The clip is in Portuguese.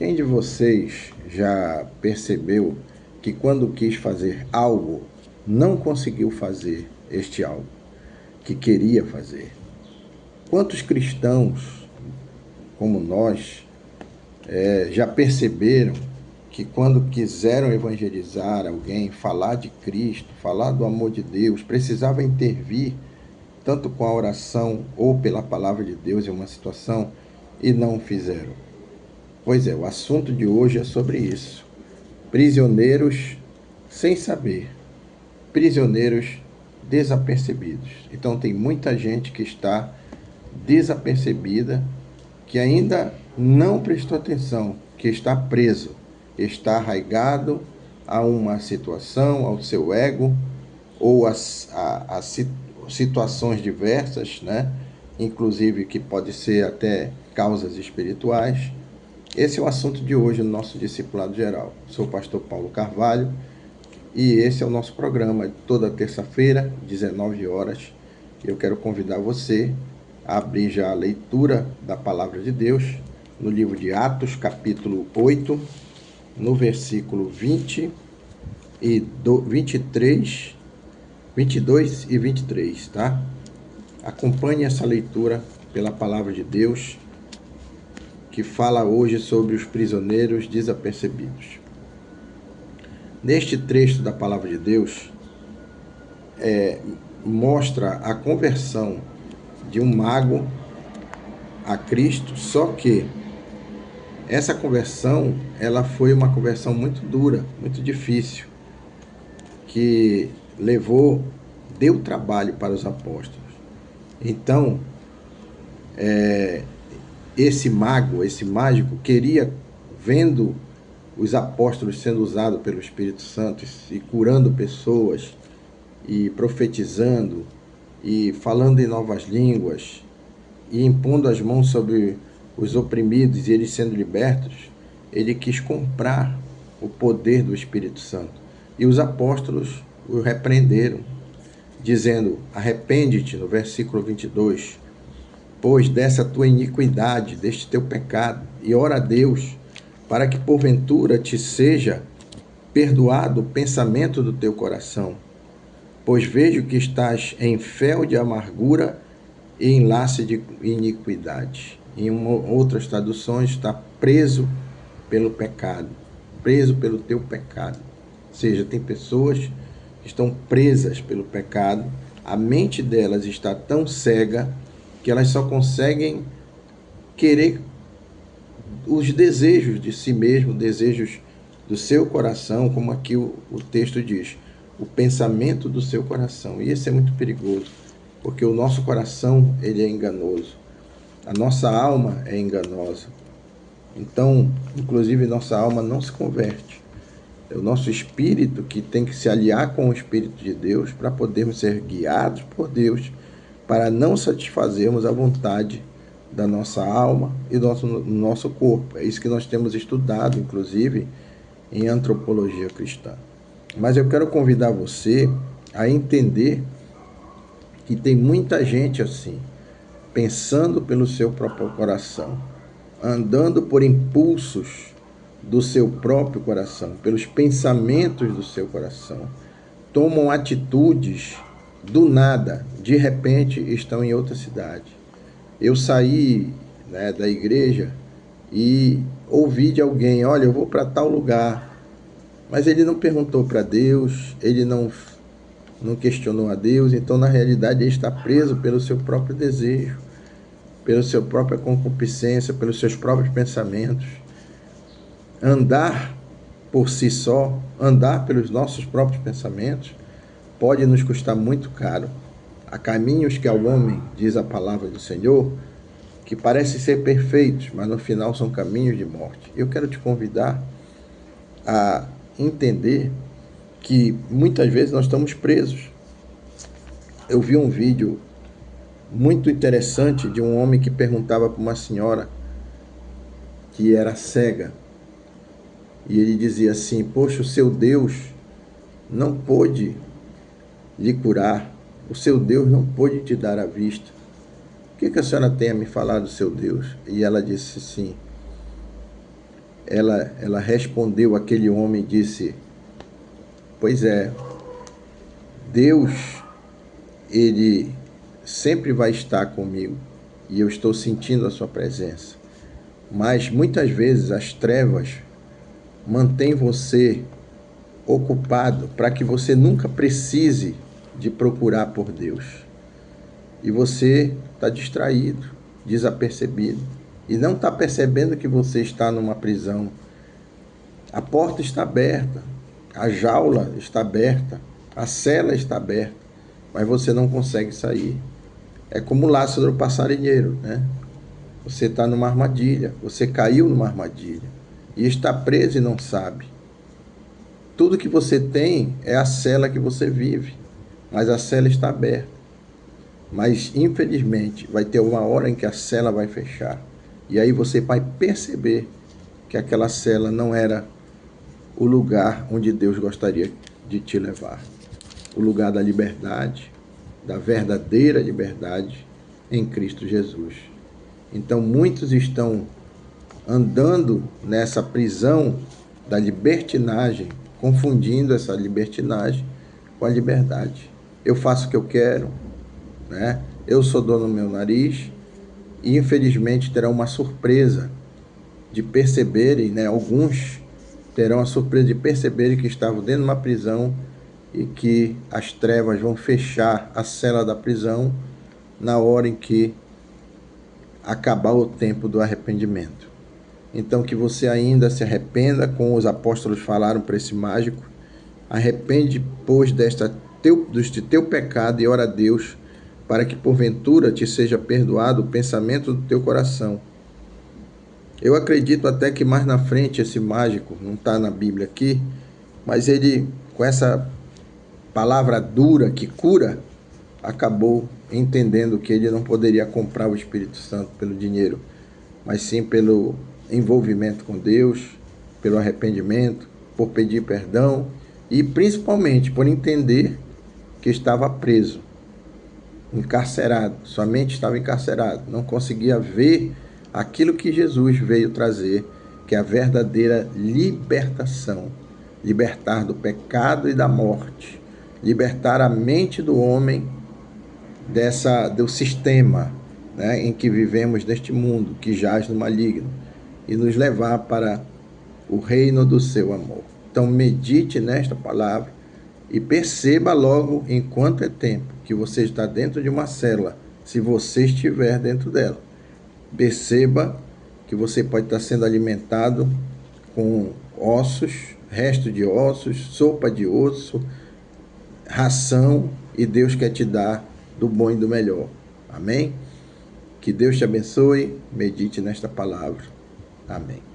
Quem de vocês já percebeu que quando quis fazer algo, não conseguiu fazer este algo que queria fazer? Quantos cristãos, como nós, já perceberam que quando quiseram evangelizar alguém, falar de Cristo, falar do amor de Deus, precisava intervir tanto com a oração ou pela palavra de Deus em uma situação e não fizeram? Pois é, o assunto de hoje é sobre isso. Prisioneiros sem saber, prisioneiros desapercebidos. Então tem muita gente que está desapercebida, que ainda não prestou atenção, que está preso, está arraigado a uma situação, ao seu ego, ou a situações diversas, né? Inclusive que pode ser até causas espirituais. Esse é o assunto de hoje no nosso Discipulado Geral. Sou o pastor Paulo Carvalho e esse é o nosso programa de toda terça-feira, 19 horas. Eu quero convidar você a abrir já a leitura da Palavra de Deus no livro de Atos, capítulo 8, no versículo 20 e 23, 22 e 23, tá? Acompanhe essa leitura pela Palavra de Deus, que fala hoje sobre os prisioneiros desapercebidos. Neste trecho da Palavra de Deus, mostra a conversão de um mago a Cristo, só que essa conversão, ela foi uma conversão muito dura, muito difícil, que deu trabalho para os apóstolos. Então, esse mágico, queria, vendo os apóstolos sendo usados pelo Espírito Santo e curando pessoas, e profetizando, e falando em novas línguas, e impondo as mãos sobre os oprimidos e eles sendo libertos, ele quis comprar o poder do Espírito Santo. E os apóstolos o repreenderam, dizendo: arrepende-te, no versículo 22, pois dessa tua iniquidade, deste teu pecado, e ora a Deus, para que porventura te seja perdoado o pensamento do teu coração. Pois vejo que estás em fel de amargura e em laço de iniquidade. Em outras traduções está preso pelo pecado, preso pelo teu pecado. Ou seja, tem pessoas que estão presas pelo pecado, a mente delas está tão cega que elas só conseguem querer os desejos de si mesmo, desejos do seu coração, como aqui o texto diz, o pensamento do seu coração. E isso é muito perigoso, porque o nosso coração, ele é enganoso, a nossa alma é enganosa. Então, inclusive, nossa alma não se converte. É o nosso espírito que tem que se aliar com o Espírito de Deus para podermos ser guiados por Deus, para não satisfazermos a vontade da nossa alma e do nosso corpo. É isso que nós temos estudado, inclusive, em antropologia cristã. Mas eu quero convidar você a entender que tem muita gente assim, pensando pelo seu próprio coração, andando por impulsos do seu próprio coração, pelos pensamentos do seu coração, tomam atitudes do nada, de repente estão em outra cidade. Eu saí, da igreja e ouvi de alguém: olha, eu vou para tal lugar, mas ele não perguntou para Deus, ele não questionou a Deus. Então, na realidade, ele está preso pelo seu próprio desejo, pela sua própria concupiscência, pelos seus próprios pensamentos. Andar por si só, andar pelos nossos próprios pensamentos, pode nos custar muito caro. Há caminhos que ao homem, diz a palavra do Senhor, que parecem ser perfeitos, mas no final são caminhos de morte. Eu quero te convidar a entender que muitas vezes nós estamos presos. Eu vi um vídeo muito interessante de um homem que perguntava para uma senhora que era cega, e ele dizia assim: poxa, o seu Deus não pôde lhe curar, o seu Deus não pôde te dar a vista. O que a senhora tem a me falar do seu Deus? E ela disse assim: ela respondeu àquele homem e disse: pois é, Deus, Ele sempre vai estar comigo e eu estou sentindo a sua presença. Mas muitas vezes as trevas mantêm você ocupado para que você nunca precise de procurar por Deus. E você está distraído, desapercebido. E não está percebendo que você está numa prisão. A porta está aberta, a jaula está aberta, a cela está aberta, mas você não consegue sair. É como Lázaro passarinheiro, né? Você está numa armadilha, você caiu numa armadilha e está preso e não sabe. Tudo que você tem é a cela que você vive, mas a cela está aberta. Mas, infelizmente, vai ter uma hora em que a cela vai fechar. E aí você vai perceber que aquela cela não era o lugar onde Deus gostaria de te levar. O lugar da liberdade, da verdadeira liberdade em Cristo Jesus. Então, muitos estão andando nessa prisão da libertinagem, confundindo essa libertinagem com a liberdade. Eu faço o que eu quero, né? Eu sou dono do meu nariz, e infelizmente terão uma surpresa de perceberem, né? Alguns terão a surpresa de perceberem que estavam dentro de uma prisão e que as trevas vão fechar a cela da prisão na hora em que acabar o tempo do arrependimento. Então, que você ainda se arrependa, como os apóstolos falaram para esse mágico: arrepende, pois, deste teu pecado e ora a Deus, para que porventura te seja perdoado o pensamento do teu coração. Eu acredito até que mais na frente esse mágico, não está na Bíblia aqui, mas ele, com essa palavra dura que cura, acabou entendendo que ele não poderia comprar o Espírito Santo pelo dinheiro, mas sim pelo envolvimento com Deus, pelo arrependimento, por pedir perdão e principalmente por entender que estava preso, encarcerado, sua mente estava encarcerada, não conseguia ver aquilo que Jesus veio trazer, que é a verdadeira libertação, libertar do pecado e da morte, libertar a mente do homem do sistema, né, em que vivemos neste mundo que jaz no maligno, e nos levar para o reino do seu amor. Então medite nesta palavra e perceba logo, enquanto é tempo, que você está dentro de uma cela, se você estiver dentro dela. Perceba que você pode estar sendo alimentado com ossos, resto de ossos, sopa de osso, ração, e Deus quer te dar do bom e do melhor. Amém? Que Deus te abençoe. Medite nesta palavra. Amém.